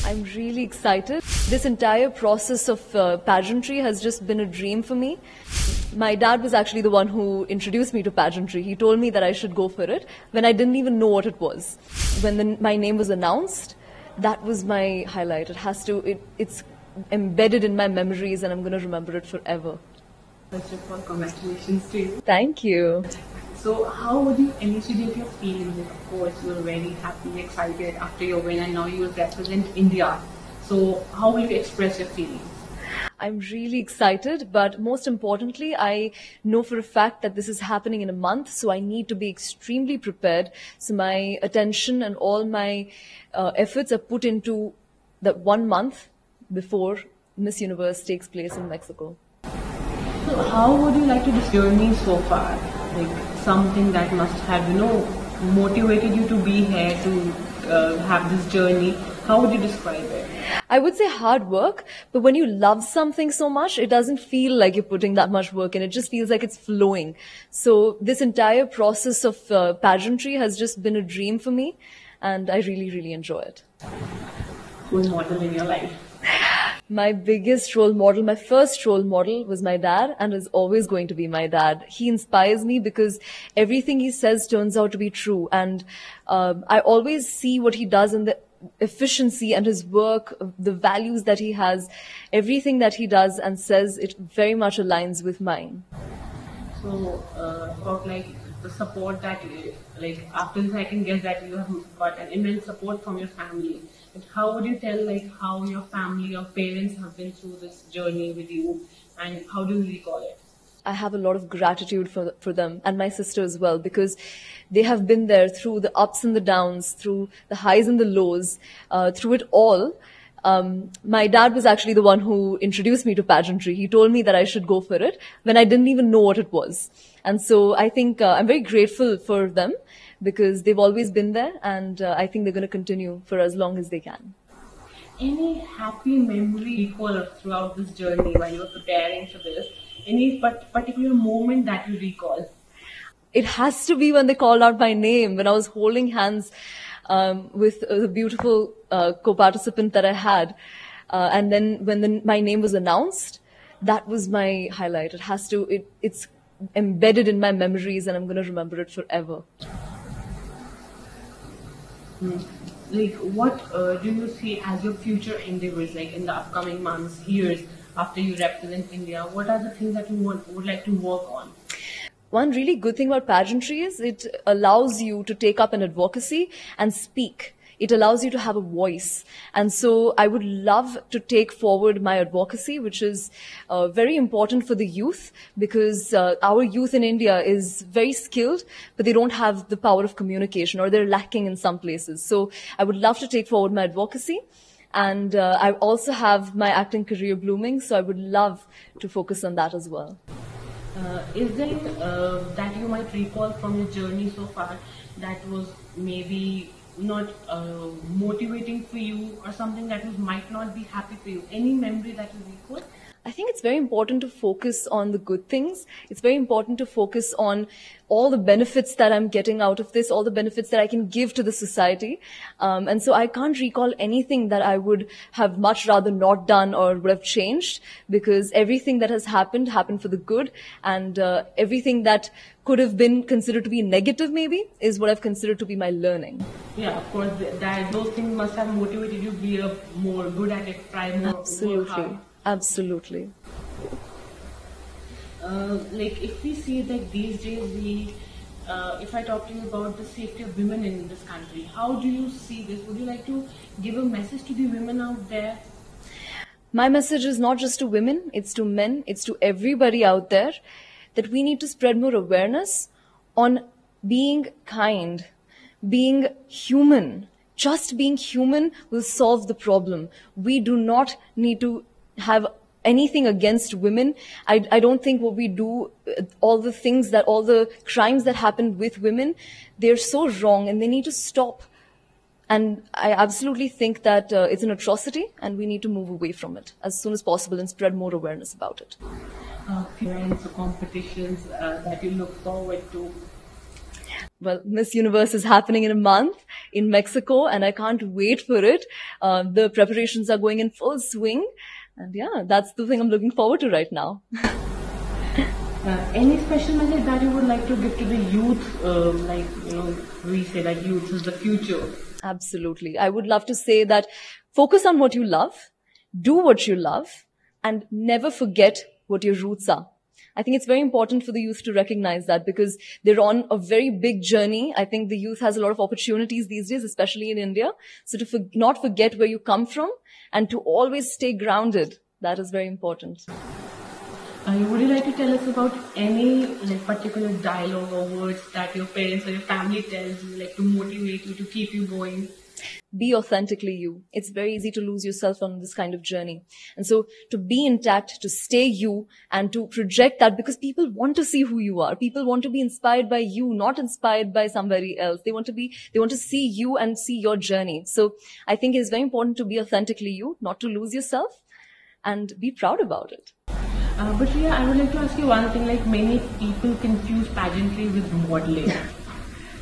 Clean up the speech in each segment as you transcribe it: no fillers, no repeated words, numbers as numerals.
I'm really excited. This entire process of pageantry has just been a dream for me. My dad was actually the one who introduced me to pageantry. He told me that I should go for it when I didn't even know what it was. When my name was announced, that was my highlight. It's embedded in my memories and I'm going to remember it forever. First of all, congratulations to you. Thank you. So, how would you elucidate your feelings? Of course, you were very happy, excited after your win, and now you will represent India. So, how will you express your feelings? I'm really excited, but most importantly, I know for a fact that this is happening in a month, so I need to be extremely prepared. So my attention and all my efforts are put into that 1 month before Miss Universe takes place in Mexico. So, how would you like to describe your journey so far? Like something that must have, motivated you to be here to have this journey. How would you describe it? I would say hard work, but when you love something so much, it doesn't feel like you're putting that much work in. It just feels like it's flowing. So this entire process of pageantry has just been a dream for me, and I really, really enjoy it. Role model in your life? My biggest role model, my first role model was my dad and is always going to be my dad. He inspires me because everything he says turns out to be true. And I always see what he does in the efficiency and his work, the values that he has, everything that he does and says, it very much aligns with mine. So, about like the support that like after this I can guess that you have got an immense support from your family. But how would you tell like how your family, your parents have been through this journey with you, and how do you recall it? I have a lot of gratitude for them and my sister as well, because they have been there through the ups and the downs, through the highs and the lows, through it all. My dad was actually the one who introduced me to pageantry. He told me that I should go for it when I didn't even know what it was. And so I think I'm very grateful for them because they've always been there, and I think they're going to continue for as long as they can. Any happy memory recall throughout this journey while you were preparing for this? Any particular moment that you recall? It has to be when they called out my name, when I was holding hands with the beautiful co-participant that I had. And then when my name was announced, that was my highlight. It's embedded in my memories and I'm going to remember it forever. Like, what do you see as your future endeavors, like in the upcoming months, years, after you represent India? What are the things that you would like to work on? One really good thing about pageantry is it allows you to take up an advocacy and speak. It allows you to have a voice. And so I would love to take forward my advocacy, which is very important for the youth, because our youth in India is very skilled, but they don't have the power of communication, or they're lacking in some places. So I would love to take forward my advocacy. And I also have my acting career blooming, so I would love to focus on that as well. Is there that you might recall from your journey so far that was maybe not motivating for you, or something that might not be happy for you? Any memory that you recall? I think it's very important to focus on the good things. It's very important to focus on all the benefits that I'm getting out of this, all the benefits that I can give to the society. And so I can't recall anything that I would have much rather not done or would have changed, because everything that has happened for the good, and everything that could have been considered to be negative maybe is what I've considered to be my learning. Yeah, of course, those things must have motivated you to be more good at it, try more. Absolutely. Absolutely. Like if we see that these days if I talk to you about the safety of women in this country, how do you see this? Would you like to give a message to the women out there? My message is not just to women, it's to men, it's to everybody out there, that we need to spread more awareness on being kind, being human. Just being human will solve the problem. We do not need to have anything against women. I don't think what we do, all the crimes that happen with women, they're so wrong and they need to stop. And I absolutely think that it's an atrocity and we need to move away from it as soon as possible and spread more awareness about it. Events or competitions that you look forward to? Well, Miss Universe is happening in a month in Mexico, and I can't wait for it. The preparations are going in full swing. And yeah, that's the thing I'm looking forward to right now. Any special message that you would like to give to the youth? Like, we say that youth is the future. Absolutely. I would love to say that focus on what you love, do what you love, and never forget what your roots are. I think it's very important for the youth to recognize that because they're on a very big journey. I think the youth has a lot of opportunities these days, especially in India. So to not forget where you come from and to always stay grounded, that is very important. Would you like to tell us about any particular dialogue or words that your parents or your family tells you, to motivate you, to keep you going? Be authentically you. It's very easy to lose yourself on this kind of journey. And so to be intact, to stay you and to project that because people want to see who you are. People want to be inspired by you, not inspired by somebody else. They want to see you and see your journey. So I think it's very important to be authentically you, not to lose yourself and be proud about it. But Riya, I would like to ask you one thing, many people confuse pageantry with modeling.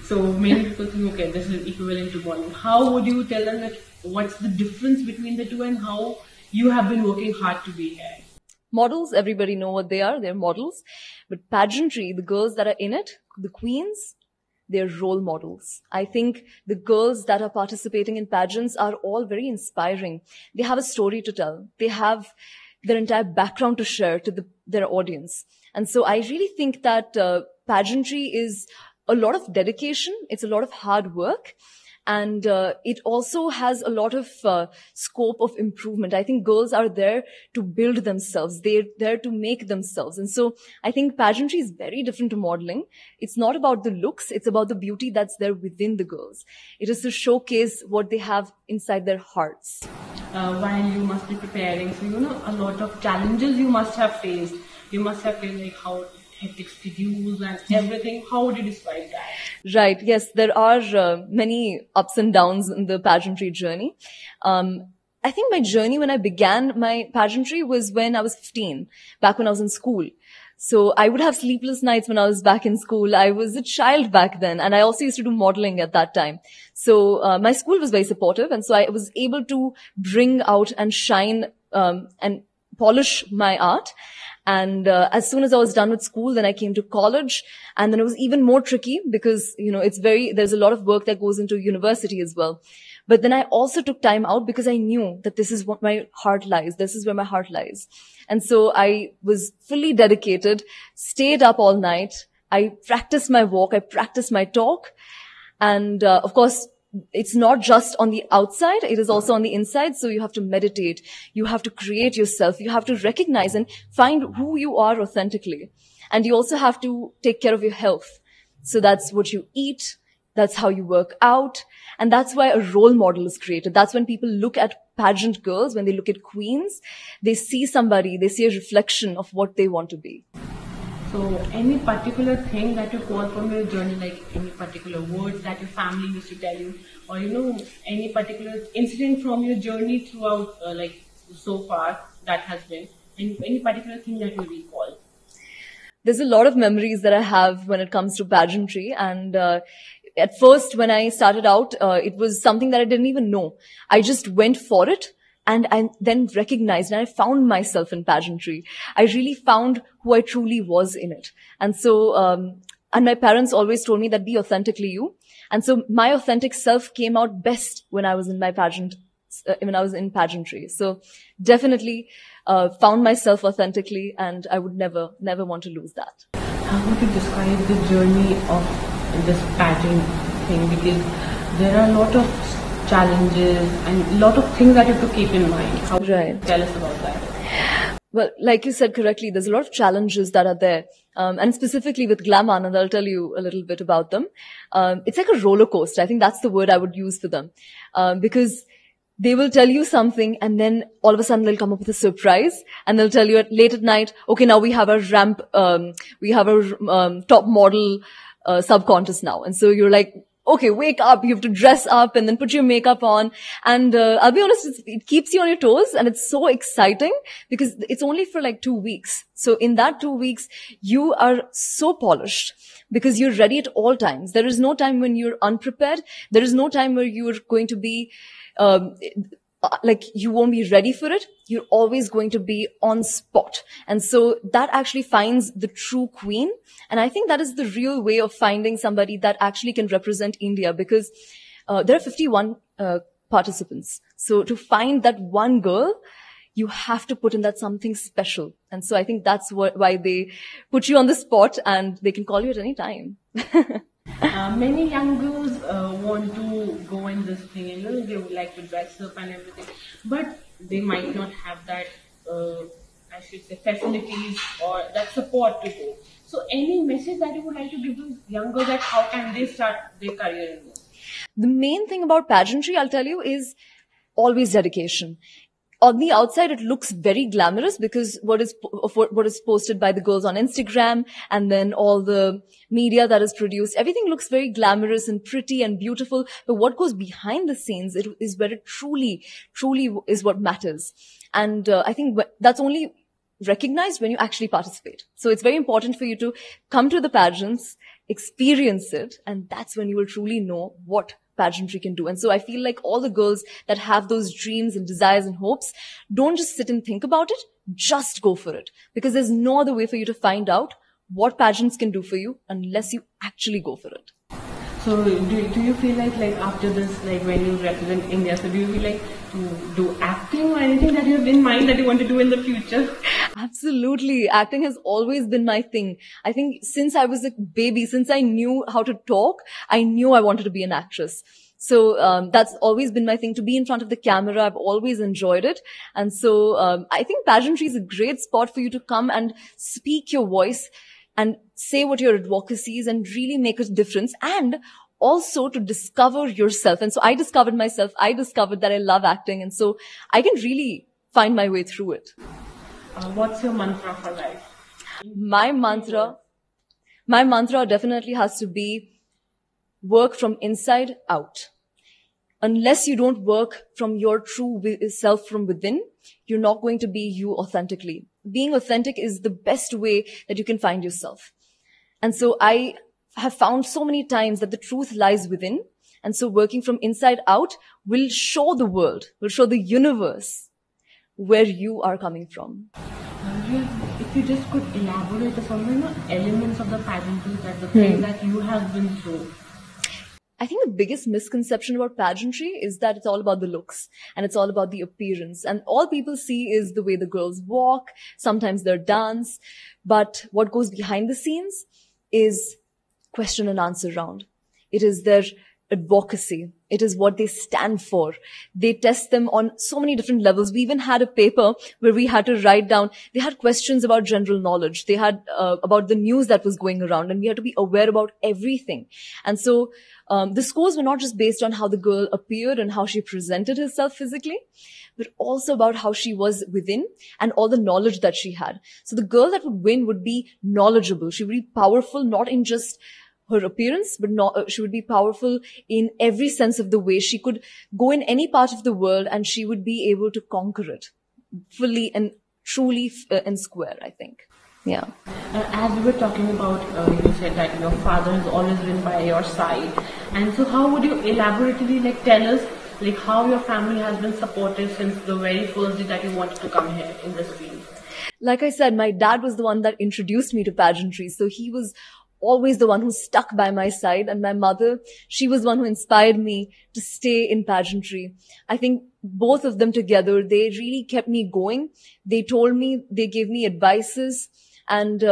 So many people think, okay, this is equivalent to modeling. How would you tell them that what's the difference between the two and how you have been working hard to be here? Models, everybody know what they are. They're models. But pageantry, the girls that are in it, the queens, they're role models. I think the girls that are participating in pageants are all very inspiring. They have a story to tell. They have their entire background to share to their audience. And so I really think that pageantry is a lot of dedication. It's a lot of hard work. And it also has a lot of scope of improvement. I think girls are there to build themselves. They're there to make themselves. And so I think pageantry is very different to modeling. It's not about the looks. It's about the beauty that's there within the girls. It is to showcase what they have inside their hearts. While you must be preparing, so a lot of challenges you must have faced. You must have faced how hectic schedules and everything. How would you describe that? Right. Yes, there are many ups and downs in the pageantry journey. I think my journey when I began my pageantry was when I was 15, back when I was in school. So I would have sleepless nights when I was back in school. I was a child back then, and I also used to do modeling at that time. So my school was very supportive, and so I was able to bring out and shine and polish my art. And as soon as I was done with school, then I came to college, and then it was even more tricky because there's a lot of work that goes into university as well. But then I also took time out because I knew that this is what my heart lies. This is where my heart lies. And so I was fully dedicated, stayed up all night. I practiced my walk. I practiced my talk. And of course, it's not just on the outside. It is also on the inside. So you have to meditate. You have to create yourself. You have to recognize and find who you are authentically. And you also have to take care of your health. So that's what you eat. That's how you work out. And that's why a role model is created. That's when people look at pageant girls, when they look at queens, they see somebody, they see a reflection of what they want to be. So any particular thing that you call from your journey, like any particular words that your family used to tell you, or any particular incident from your journey throughout, so far that has been, any particular thing that you recall? There's a lot of memories that I have when it comes to pageantry, and at first, when I started out, it was something that I didn't even know. I just went for it, and I then recognized, and I found myself in pageantry. I really found who I truly was in it. And so, and my parents always told me that be authentically you. And so my authentic self came out best when I was in my when I was in pageantry. So definitely, found myself authentically, and I would never want to lose that. How would you describe the journey of this pageant thing, because there are a lot of challenges and a lot of things that you have to keep in mind. How would you tell us about that? Well, like you said correctly, there's a lot of challenges that are there. And specifically with Glam Anand, I'll tell you a little bit about them. It's like a roller coaster. I think that's the word I would use for them. Because they will tell you something and then all of a sudden they'll come up with a surprise and they'll tell you late at night, okay, now we have a ramp, we have a top model sub-contest now. And so you're like, okay, wake up, you have to dress up and then put your makeup on. And I'll be honest, it keeps you on your toes and it's so exciting because it's only for like 2 weeks. So in that 2 weeks, you are so polished because you're ready at all times. There is no time when you're unprepared. There is no time where you're going to be, like you won't be ready for it. You're always going to be on spot. And so that actually finds the true queen. And I think that is the real way of finding somebody that actually can represent India because there are 51 participants. So to find that one girl, you have to put in that something special. And so I think that's why they put you on the spot and they can call you at any time. Many young girls want to go in this thing, they would like to dress up and everything, but they might not have that, I should say, facilities or that support to go. So, any message that you would like to give to young girls that how can they start their career in this? The main thing about pageantry, I'll tell you, is always dedication. On the outside, it looks very glamorous because what is posted by the girls on Instagram and then all the media that is produced, everything looks very glamorous and pretty and beautiful. But what goes behind the scenes is where it truly is what matters. And I think that's only recognized when you actually participate. So it's very important for you to come to the pageants, experience it, and that's when you will truly know what pageantry can do. And so I feel like all the girls that have those dreams and desires and hopes, don't just sit and think about it, just go for it. Because there's no other way for you to find out what pageants can do for you unless you actually go for it. So do you feel like after this, like when you represent India, so do you feel like to do acting or anything that you have in mind that you want to do in the future? Absolutely. Acting has always been my thing. I think since I was a baby, since I knew how to talk, I knew I wanted to be an actress. So that's always been my thing, to be in front of the camera. I've always enjoyed it. And so I think pageantry is a great spot for you to come and speak your voice and say what your advocacy is and really make a difference, and also to discover yourself. And so I discovered myself. I discovered that I love acting. And so I can really find my way through it. What's your mantra for life? My mantra definitely has to be work from inside out. Unless you don't work from your true self from within, you're not going to be you authentically. Being authentic is the best way that you can find yourself. And so I have found so many times that the truth lies within. And so working from inside out will show the world, will show the universe where you are coming from. If you just could elaborate on the elements of the pageantry, that the thing that you have been through. I think the biggest misconception about pageantry is that it's all about the looks and it's all about the appearance. And all people see is the way the girls walk, sometimes their dance. But what goes behind the scenes is question and answer round. It is their advocacy. It is what they stand for. They test them on so many different levels. We even had a paper where we had to write down, they had questions about general knowledge. They had about the news that was going around, and we had to be aware about everything. And so the scores were not just based on how the girl appeared and how she presented herself physically, but also about how she was within and all the knowledge that she had. So the girl that would win would be knowledgeable. She would be powerful, not in just her appearance, but she would be powerful in every sense of the way. She could go in any part of the world and she would be able to conquer it fully and truly and square, I think. Yeah. As we were talking about, you said that your father has always been by your side. And so how would you elaborately tell us how your family has been supportive since the very first day that you wanted to come here in this field? Like I said, my dad was the one that introduced me to pageantry. So he was always the one who stuck by my side. And my mother, she was the one who inspired me to stay in pageantry. I think both of them together, they really kept me going. They told me, they gave me advices. And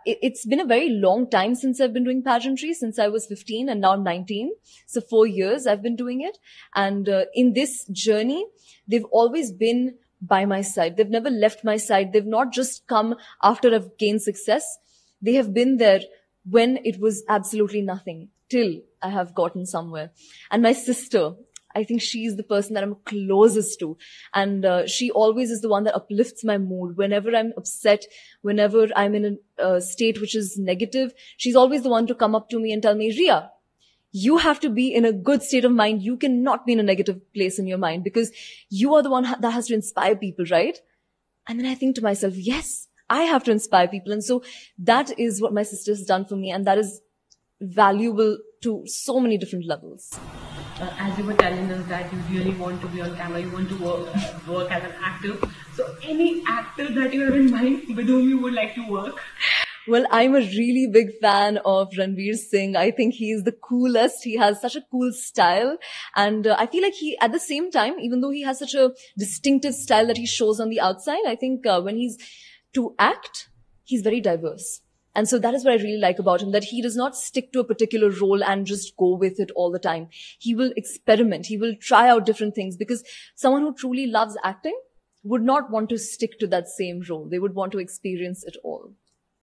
it's been a very long time since I've been doing pageantry, since I was 15 and now I'm 19. So 4 years I've been doing it. And in this journey, they've always been by my side. They've never left my side. They've not just come after I've gained success. They have been there when it was absolutely nothing, till I have gotten somewhere. And my sister, I think she's the person that I'm closest to. And she always is the one that uplifts my mood. Whenever I'm upset, whenever I'm in a state which is negative, she's always the one to come up to me and tell me, Ria, you have to be in a good state of mind. You cannot be in a negative place in your mind, because you are the one that has to inspire people, right? And then I think to myself, yes, I have to inspire people. And so that is what my sister has done for me. And that is valuable to so many different levels. As you were telling us that you really want to be on camera, you want to work as an actor. So any actor that you have in mind with whom you would like to work? Well, I'm a really big fan of Ranveer Singh. I think he is the coolest. He has such a cool style. And I feel like he, at the same time, even though he has such a distinctive style that he shows on the outside, I think when he's to act, he's very diverse. And so that is what I really like about him, that he does not stick to a particular role and just go with it all the time. He will experiment. He will try out different things, because someone who truly loves acting would not want to stick to that same role. They would want to experience it all.